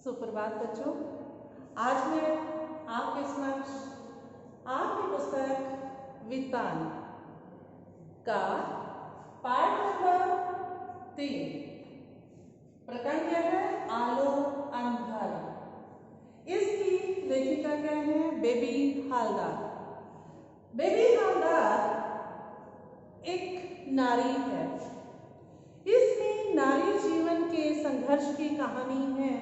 सुप्रभात बच्चों। आज मैं आपके समक्ष आपकी पुस्तक विद्वान का पाठ नंबर 3 प्रकरण क्या है? आलो अंधारी। इसकी लेखिका क्या है? बेबी हालदार। बेबी हालदार एक नारी है। इसमें नारी जीवन के संघर्ष की कहानी है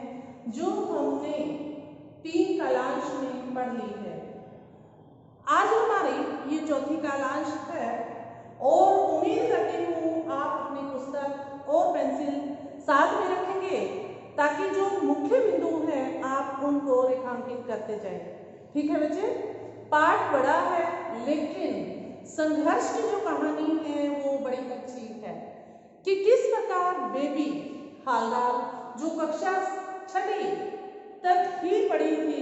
जो हमने 3 कालांश में पढ़ ली है। आज हमारी ये चौथी कालांश है और उम्मीद करती हूँ आप अपनी पुस्तक और पेंसिल साथ में रखेंगे ताकि जो मुख्य बिंदु हैं आप उनको रेखांकित करते जाएं। ठीक है बच्चे? पाठ बड़ा है लेकिन संघर्ष की जो कहानी है वो बड़ी अच्छी है कि किस प्रकार बेबी हालदार जो कक्षा 6वीं तक ही पढ़ी थी,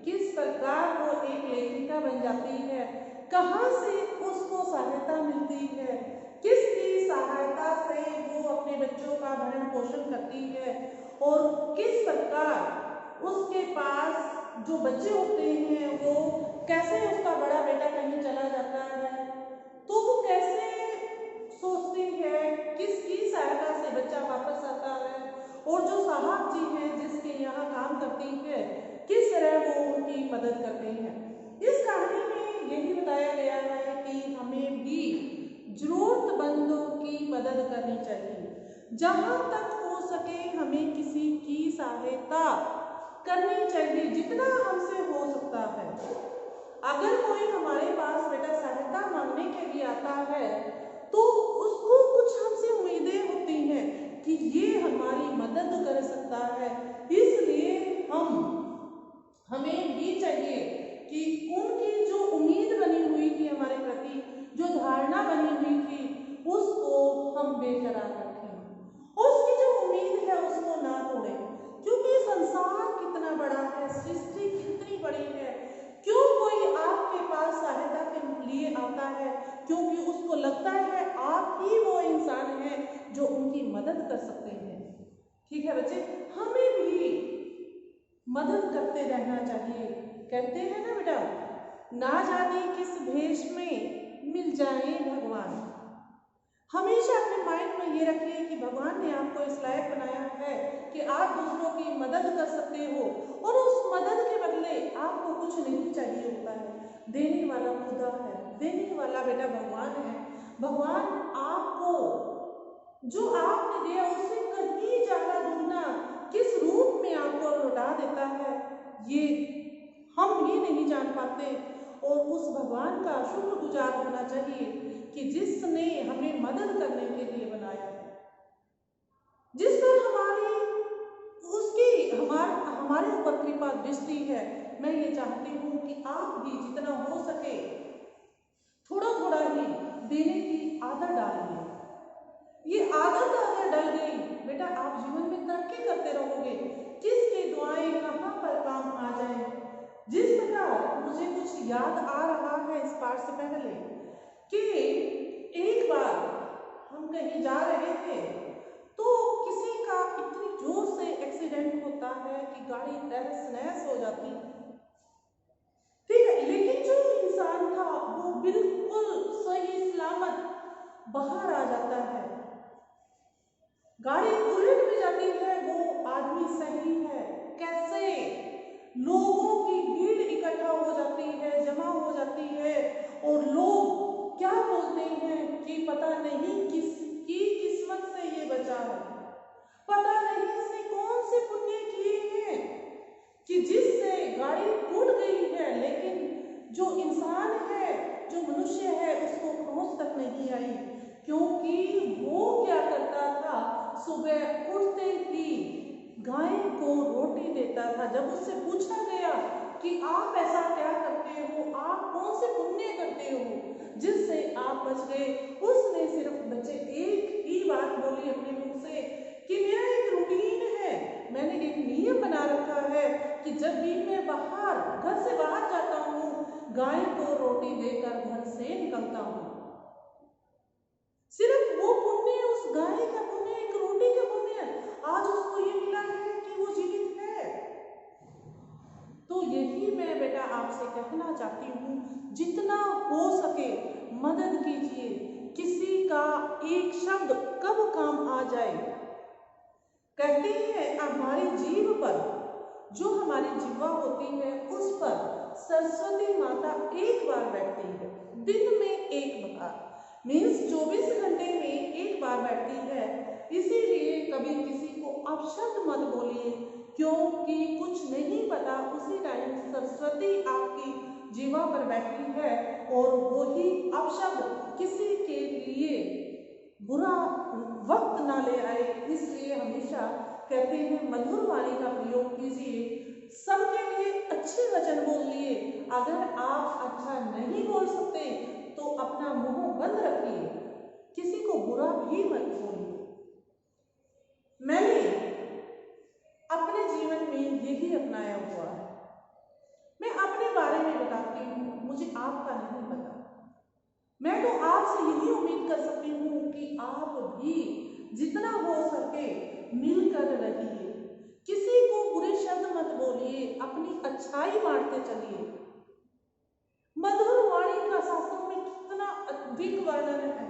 किस प्रकार वो एक लेखिका बन जाती है, कहाँ से उसको सहायता मिलती है, किसकी सहायता से वो अपने बच्चों का भरण पोषण करती है और किस प्रकार उसके पास जो बच्चे होते हैं वो कैसे उसका बड़ा बेटा कहीं चला जाता है तो वो कैसे सोचती है, किसकी सहायता से बच्चा वापस आता है और जो साहब जी हैं जिसके यहाँ काम करती है किस तरह वो उनकी मदद करते हैं। इस कहानी में यही बताया गया है कि हमें भी जरूरतमंदों की मदद करनी चाहिए। जहाँ तक हो सके हमें किसी की सहायता करनी चाहिए जितना हमसे हो सकता है। अगर कोई हमारे पास बेटा सहायता मांगने के लिए आता है तो उसको कुछ हमसे उम्मीदें होती हैं कि ये हमारी मदद कर सकता है, इसलिए हमें भी चाहिए कि उनकी जो उम्मीद बनी हुई थी हमारे प्रति, जो धारणा बनी हुई थी उसको हम बेकरार रखें, उसकी जो उम्मीद है उसको ना तोड़ें। क्योंकि संसार कितना बड़ा है, सृष्टि कितनी बड़ी है, क्यों कोई आपके पास सहायता के लिए आता है? क्योंकि उसको लगता है आप ही वो इंसान हैं जो उनकी मदद कर सकते हैं। ठीक है बच्चे? हमें भी मदद करते रहना चाहिए। कहते हैं ना बेटा, ना जाने किस भेष में मिल जाए भगवान। हमेशा अपने माइंड में ये रखिए कि भगवान ने आपको इस लायक बनाया है कि आप दूसरों की मदद कर सकते हो और उस मदद के बदले आपको कुछ नहीं चाहिए होता है। देने वाला खुदा है, देने वाला बेटा भगवान है। भगवान आपको जो आपने दिया उससे कहीं ज्यादा दुगना किस रूप में आपको लौटा देता है ये हम ही नहीं जान पाते। और उस भगवान का शुक्रगुजार होना चाहिए कि जिसने हमें मदद करने के लिए बनाया है, जिस पर हमारे ऊपर कृपा दृष्टि है। मैं ये चाहती हूँ कि आप भी जितना हो सके थोड़ा थोड़ा ही देने की आदत डालिए। ये आदत अगर डल गई बेटा आप जीवन में तरक्की करते रहोगे। किसकी दुआएं कहाँ पर काम आ जाए। जिस प्रकार मुझे कुछ याद आ रहा है इस पाठ से पहले कि एक बार हम कहीं जा रहे थे तो किसी का इतनी जोर से एक्सीडेंट होता है कि गाड़ी तहस नहस हो जाती है। ठीक है, लेकिन जो इंसान था वो बिल्कुल सही सलामत बाहर आ जाता है। गाड़ी उलट भी जाती है, वो आदमी सही है। कैसे? लोगों की भीड़ इकट्ठा हो जाती है, जमा हो जाती है और लोग क्या बोलते हैं कि पता नहीं किसकी किस्मत से ये बचा है, पता नहीं इसने कौन से पुण्य किए हैं कि जिससे गाड़ी टूट गई है लेकिन जो इंसान है, जो मनुष्य है उसको पहुंच तक नहीं आई। क्योंकि वो क्या करता था, सुबह उठते ही गाय को रोटी देता था। जब उससे पूछा गया कि आप ऐसा क्या करते हो, आप कौन से पुण्य करते हो जिससे आप बच गए, उसने सिर्फ बच्चे एक ही बात बोली अपने मुंह से कि मेरा एक रूटीन है, मैंने एक नियम बना रखा है कि जब भी मैं घर से बाहर जाता हूँ गाय को रोटी देकर घर से निकलता हूँ। सिर्फ वो पुण्य, उस गाय का पुण्य, एक रोटी का पुण्य आज उसको ये मिला है कि वो जीवित है। आपसे कहना चाहती हूँ, जितना हो सके मदद कीजिए। किसी का एक शब्द कब काम आ जाए। कहते हैं हमारी जीभ पर, जो हमारी जिह्वा होती है उस पर सरस्वती माता एक बार बैठती है, दिन में एक बार, मीन्स 24 घंटे में एक बार बैठती है। इसीलिए कभी किसी को अपशब्द मत बोलिए, क्योंकि कुछ नहीं पता उसी टाइम सरस्वती आपकी जीवा पर बैठी है और वही अपशब्द किसी के लिए बुरा वक्त ना ले आए। इसलिए हमेशा कहते हैं मधुर वाणी का प्रयोग कीजिए। सबके लिए अच्छे वचन बोलिए। अगर आप अच्छा नहीं बोल सकते तो अपना मुंह बंद रखिए, किसी को बुरा भी मत बोलिए। मैंने अपने जीवन में यही अपनाया हुआ है। मैं अपने बारे में बताती हूँ, मुझे आपका नहीं पता। मैं तो आपसे यही उम्मीद कर सकती हूँ कि आप भी जितना हो सके मिलकर रहिए। किसी को बुरे शब्द मत बोलिए, अपनी अच्छाई बांटते चलिए। मधुर वाणी का शास्त्रों में कितना अधिक वर्णन है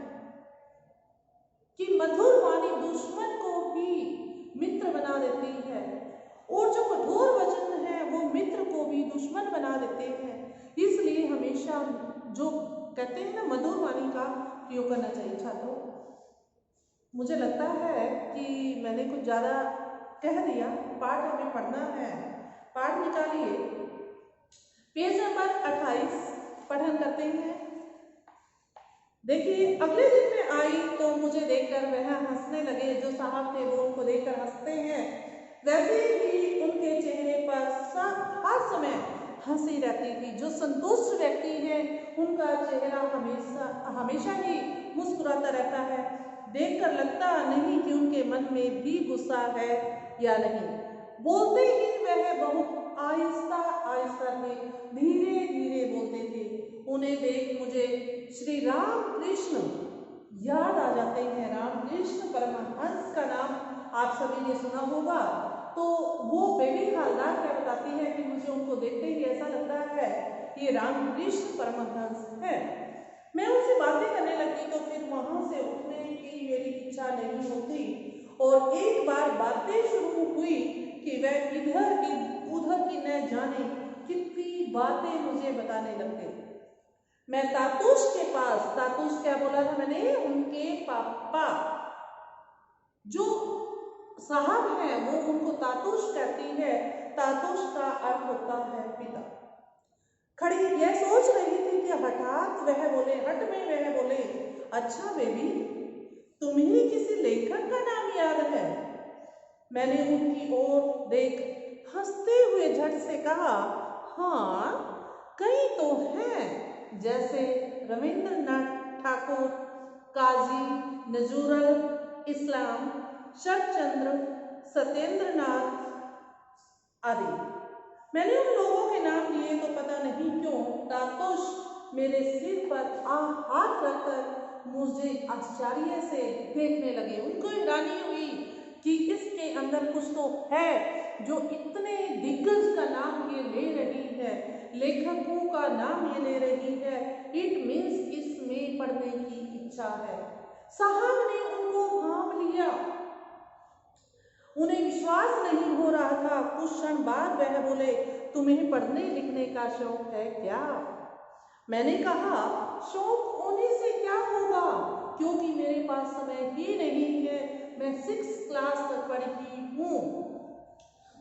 कि मधुर वाणी दुश्मन को भी मित्र बना देती है, और जो कठोर वचन है वो मित्र को भी दुश्मन बना देते हैं। इसलिए हमेशा जो कहते हैं ना मधुर वाणी का प्रयोग करना चाहिए। छात्रों, मुझे लगता है कि मैंने कुछ ज़्यादा कह दिया। पाठ हमें पढ़ना है। पाठ निकालिए, पेज नंबर 28 पठन करते हैं। देखिए, अगले दिन में आई तो मुझे देखकर वह हंसने लगे। जो साहब थे वो उनको देखकर हंसते हैं, वैसे ही उनके चेहरे पर हर समय हंसी रहती थी। जो संतुष्ट व्यक्ति है उनका चेहरा हमेशा ही मुस्कुराता रहता है। देखकर लगता नहीं कि उनके मन में भी गुस्सा है या नहीं। बोलते ही वह बहुत आहिस्ता आहिस्ता थे, धीरे धीरे बोलते थे। उन्हें देख मुझे श्री राम कृष्ण याद आ जाते हैं। रामकृष्ण परमहंस का नाम आप सभी ने सुना होगा। तो वो बेबी हालदार क्या बताती है कि मुझे उनको देखते ही ऐसा लगता है ये रामकृष्ण परमहंस है। मैं उनसे बातें करने लगी तो फिर वहां से उठने की मेरी इच्छा नहीं होती, और एक बार बातें शुरू हुई कि वह इधर उधर की न जाने कितनी बातें मुझे बताने लगते। मैं तातुश के पास, तातुश क्या बोला था मैंने, उनके पापा जो साहब हैं वो उनको तातुश कहती है। तातुश का अर्थ होता है पिता। खड़ी यह सोच रही थी कि हठात वह बोले, हट में वह बोले, अच्छा बेबी, तुम्हें किसी लेखक का नाम याद है? मैंने उनकी ओर देख हंसते हुए झट से कहा, हाँ कई तो हैं, जैसे रविंद्रनाथ ठाकुर, काजी नजरुल इस्लाम, शरतचंद्र, सत्येंद्रनाथ आदि। मैंने उन लोगों के नाम लिए तो पता नहीं क्यों तातुश मेरे सिर पर हाथ रखकर मुझे आश्चर्य से देखने लगे। उनको हैरानी हुई कि इसके अंदर कुछ तो है जो इतने दिग्गज का नाम ये ले रही है, लेखकों का नाम ये ले रही है। इट मीन्स इसमें पढ़ने की इच्छा है। साहब ने उनको भांप लिया। उन्हें विश्वास नहीं हो रहा था। कुछ क्षण बाद वह बोले, तुम्हें पढ़ने लिखने का शौक है क्या? मैंने कहा, शौक होने से क्या होगा, क्योंकि मेरे पास समय ही नहीं है। मैं 6th क्लास तक पढ़ी हूँ,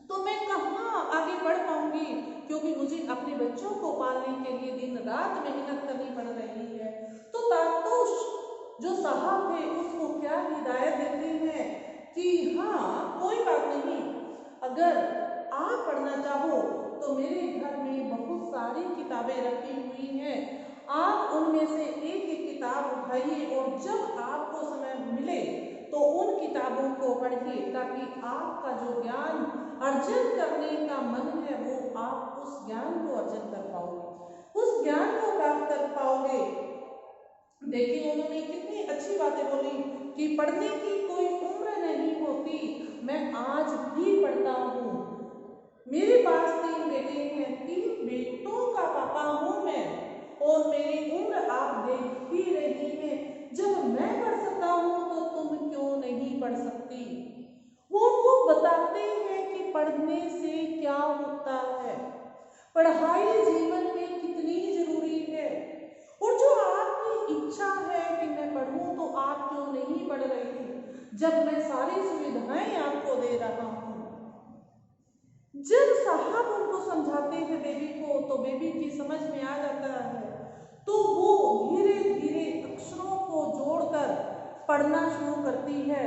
तो मैं कहाँ आगे बढ़ पाऊंगी, क्योंकि मुझे अपने बच्चों को पालने के लिए दिन रात मेहनत करनी पड़ रही है। तो तातुश जो साहब थे उसको क्या हिदायत देते हैं कि हाँ कोई बात नहीं, अगर आप पढ़ना चाहो तो मेरे घर में बहुत सारी किताबें रखी हुई हैं, आप उनमें से एक एक किताब उठाइए और जब आपको समय मिले तो उन किताबों को पढ़िए, ताकि आपका जो ज्ञान अर्जन करने का मन है वो आप उस ज्ञान को अर्जन कर पाओगे, उस ज्ञान को प्राप्त कर पाओगे। देखिए उन्होंने कितनी अच्छी बातें बोली कि पढ़ने की कोई उम्र नहीं होती। मैं आज भी पढ़ता हूँ। मेरे पास 3 बेटे हैं, 3 बेटों का और मेरी उम्र आप देख ही रही हैं, जब मैं पढ़ सकता हूँ तो तुम क्यों नहीं पढ़ सकती। वो उनको बताते हैं कि पढ़ने से क्या होता है, पढ़ाई जीवन में कितनी जरूरी है, और जो आपकी इच्छा है कि मैं पढ़ूं तो आप क्यों नहीं पढ़ रही, जब मैं सारी सुविधाएं आपको दे रहा हूं। जब साहब उनको समझाते हैं बेबी को, तो बेबी की समझ में आ जाता है, तो वो धीरे धीरे अक्षरों को जोड़कर पढ़ना शुरू करती है।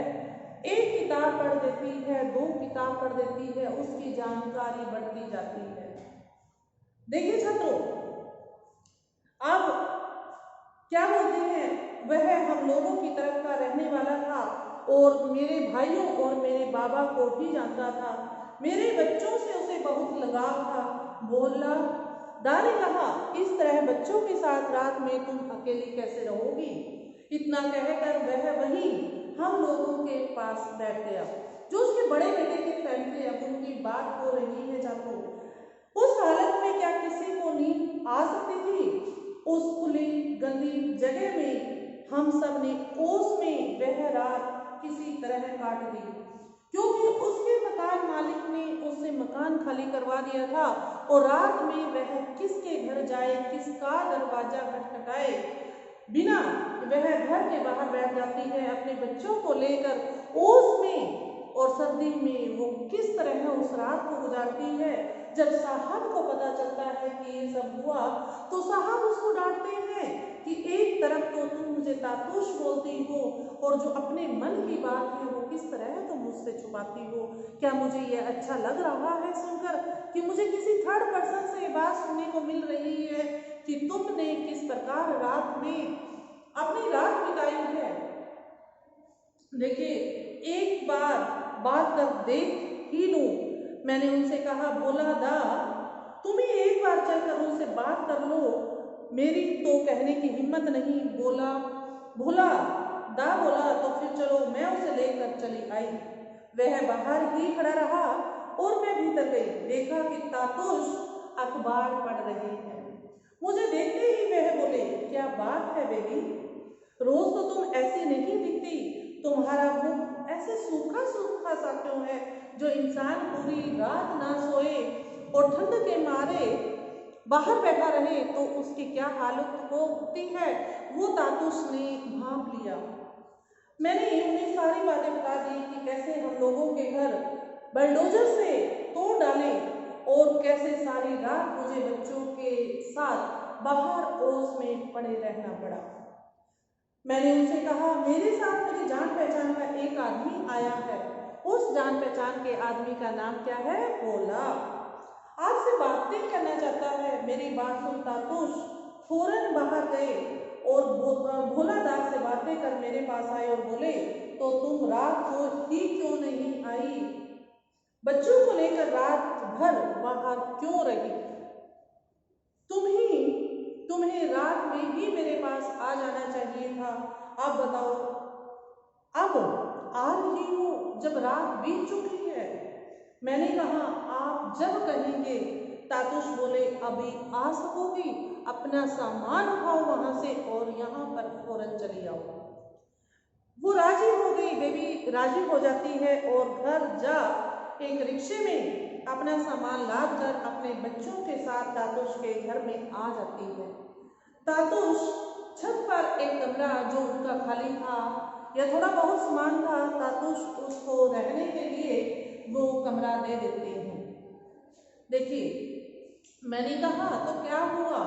एक किताब पढ़ देती है, 2 किताब पढ़ देती है, उसकी जानकारी बढ़ती जाती है। देखिए छात्रों, अब क्या बोलते हैं, वह हम लोगों की तरफ का रहने वाला था और मेरे भाइयों और मेरे बाबा को भी जानता था। मेरे बच्चों से उसे बहुत लगाव था। बोला, दादी कहा, इस तरह बच्चों के साथ रात में तुम अकेली कैसे रहोगी। इतना कहकर वह वहीं हम लोगों के पास बैठ गया। जो उसके बड़े बेटे के फ्रेंड थे, अब उनकी बात हो रही है छात्रों। उस हालत में क्या किसी को नींद आ सकती थी। उस खुली गंदी जगह में हम सब ने ओस में वह रात किसी तरह काट दी, क्योंकि उसके मकान मालिक ने उसे मकान खाली करवा दिया था, और रात में वह किसके घर जाए, किसका दरवाजा खटखटाए बिना वह घर के बाहर बैठ जाती है अपने बच्चों को लेकर ओस में, और सर्दी में वो किस तरह उस रात को गुजारती है। जब साहब को पता चलता है कि ये सब हुआ, तो साहब उसको डांटते हैं कि एक तरफ तो तुम मुझे तातूश बोलती हो, और जो अपने मन की बात है वो किस तरह तुम मुझसे छुपाती हो। क्या मुझे ये अच्छा लग रहा है सुनकर कि मुझे किसी थर्ड पर्सन से ये बात सुनने को मिल रही है कि तुमने किस प्रकार रात में अपनी रात बिताई है। देखिए, एक बार बात कर देख ही लूं, मैंने उनसे कहा। बोला, दा तुम ही एक बार चलकर उनसे बात कर लो, मेरी तो कहने की हिम्मत नहीं। बोला, दा बोला, तो फिर चलो, मैं उसे लेकर चली आई। वह बाहर ही खड़ा रहा और मैं भीतर गई। देखा कि तातुश अखबार पढ़ रही है। मुझे देखते ही वह बोले, क्या बात है बेबी, रोज तो तुम ऐसी नहीं दिखती, तुम्हारा मुख ऐसे सूखा सूखा सा क्यों है। जो इंसान पूरी रात ना सोए और ठंड के मारे बाहर बैठा रहे तो उसकी क्या हालत होती है, वो तातुश ने भांप लिया। मैंने उन्हें सारी बातें बता दी कि कैसे हम लोगों के घर बलडोजर से तोड़ डाले और कैसे सारी रात मुझे बच्चों के साथ बाहर ओस में पड़े रहना पड़ा। मैंने उनसे कहा, मेरे साथ मेरी जान पहचान का एक आदमी आया है। उस जान पहचान के आदमी का नाम क्या है। बोला, आपसे बातें करना चाहता है। मेरी बात सुन तातुश फौरन बाहर गए और भोलादार से बातें कर मेरे पास आए और बोले, तो तुम रात को ही क्यों नहीं आई, बच्चों को लेकर रात भर बाहर क्यों रही। तुम्हें रात में ही मेरे पास आ जाना चाहिए था। अब बताओ, अब आ रही हो जब रात बीत चुकी है। मैंने कहा, आप जब कहेंगे। तातुश बोले, अभी आ सकोगी, अपना सामान उठाओ वहां से और यहाँ पर फौरन चली आओ। वो राजी हो गई, बेबी राजी हो जाती है और घर जा एक रिक्शे में अपना सामान लाद कर अपने बच्चों के साथ तातुश के घर में आ जाती है। तातुश छत पर एक कमरा जो उनका खाली था या थोड़ा बहुत सामान था, तातुश उसको रहने के लिए वो कमरा दे देते हैं। देखिए, मैंने कहा, तो क्या हुआ,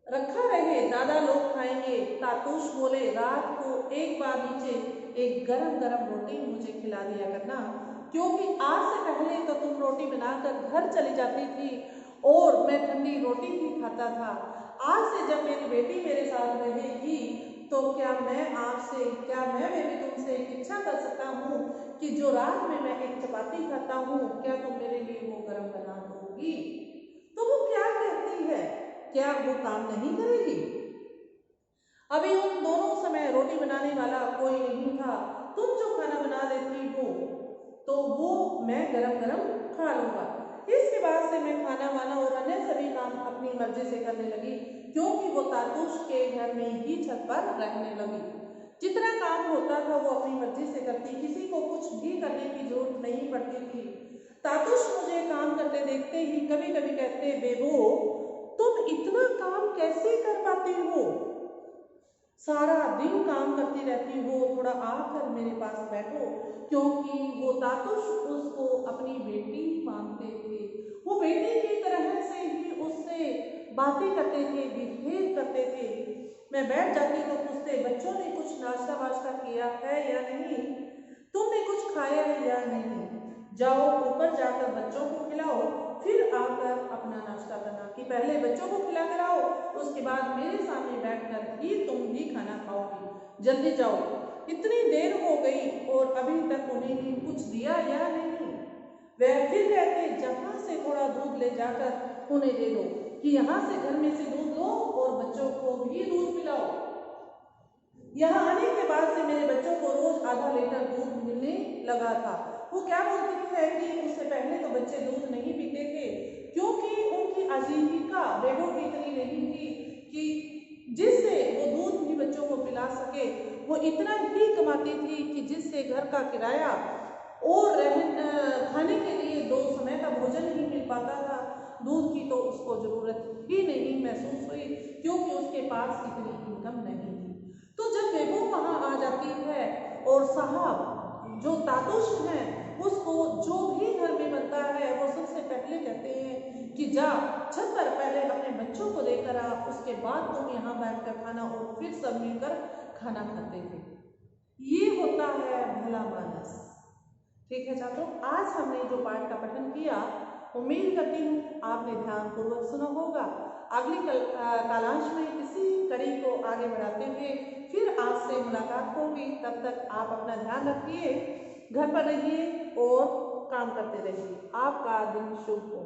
रखा रहे, दादा लोग खाएंगे। तातुश बोले, रात को एक बार नीचे एक गरम गरम रोटी मुझे खिला दिया करना, क्योंकि आज से पहले तो तुम रोटी बनाकर घर चली जाती थी और मैं ठंडी रोटी ही खाता था। आज से जब मेरी बेटी मेरे साथ रहेगी तो क्या मैं बेबी तुमसे एक इच्छा कर सकता हूँ कि जो रात में मैं एक चपाती खाता हूँ, क्या तुम मेरे लिए वो गरम बना दोगी। तो वो क्या कहती है, क्या वो काम नहीं करेगी। अभी उन दोनों समय रोटी बनाने वाला कोई नहीं था। तुम जो खाना बना देती हो तो वो मैं गरम गरम खा लूंगा। इसके बाद से मैं खाना वाना और अन्य सभी काम अपनी मर्जी से करने लगी, क्योंकि वो तातुश के घर में ही छत पर रहने लगी। जितना काम होता था वो अपनी मर्जी से करती, किसी को कुछ भी करने की जरूरत नहीं पड़ती थी। तातुश मुझे काम करते देखते ही कभी कभी कहते, बेबो तुम इतना काम कैसे कर पाती हो, सारा दिन काम करती रहती हो, थोड़ा आकर मेरे पास बैठो। क्योंकि वो तातुश उसको अपनी बेटी मानते थे, वो बेटी की तरह से ही उससे बातें करते थे, बिहेव करते थे। मैं बैठ जाती तो पूछते, बच्चों ने कुछ नाश्ता वाश्ता किया है या नहीं, तुमने कुछ खाया है या नहीं, जाओ ऊपर जाकर बच्चों को खिलाओ, फिर आकर अपना नाश्ता करना, कि पहले बच्चों को खिला कर आओ, उसके बाद मेरे सामने बैठकर ही तुम भी खाना खाओगी, जल्दी जाओ, इतनी देर हो गई और अभी तक उन्हें कुछ दिया या नहीं। वह फिर कहते, जहाँ से थोड़ा दूध ले जाकर उन्हें दे दो, कि यहाँ से घर में से दूध लो और बच्चों को भी दूध पिलाओ। यहाँ आने के बाद से मेरे बच्चों को रोज आधा लीटर दूध मिलने लगा था। वो क्या बोलती है कि उससे पहले तो बच्चे दूध नहीं पीते थे, क्योंकि उनकी आजीविका बेबो की इतनी नहीं थी कि जिससे वो दूध भी बच्चों को पिला सके। वो इतना ही कमाती थी कि जिससे घर का किराया और खाने के लिए 2 समय का भोजन नहीं मिल पाता था। दूध की तो उसको जरूरत ही नहीं महसूस हुई, क्योंकि उसके पास इतनी इनकम नहीं थी। तो जब बेबो वहां आ जाती है और साहब जो तातुश हैं उसको जो भी घर में बनता है वो सबसे पहले कहते हैं कि जा छत पर पहले अपने बच्चों को देकर आ, उसके बाद तुम यहाँ बैठकर खाना, और फिर सब मिलकर खाना खाते थे। ये होता है भला मानस। ठीक है छात्रों, आज हमने जो पाठ का पठन किया, उम्मीद करती हूँ आपने ध्यानपूर्वक सुना होगा। अगली कालांश में इसी कड़ी को आगे बढ़ाते हुए फिर आपसे मुलाकात होगी। तब तक आप अपना ध्यान रखिए, घर पर रहिए और काम करते रहिए। आपका दिन शुभ हो।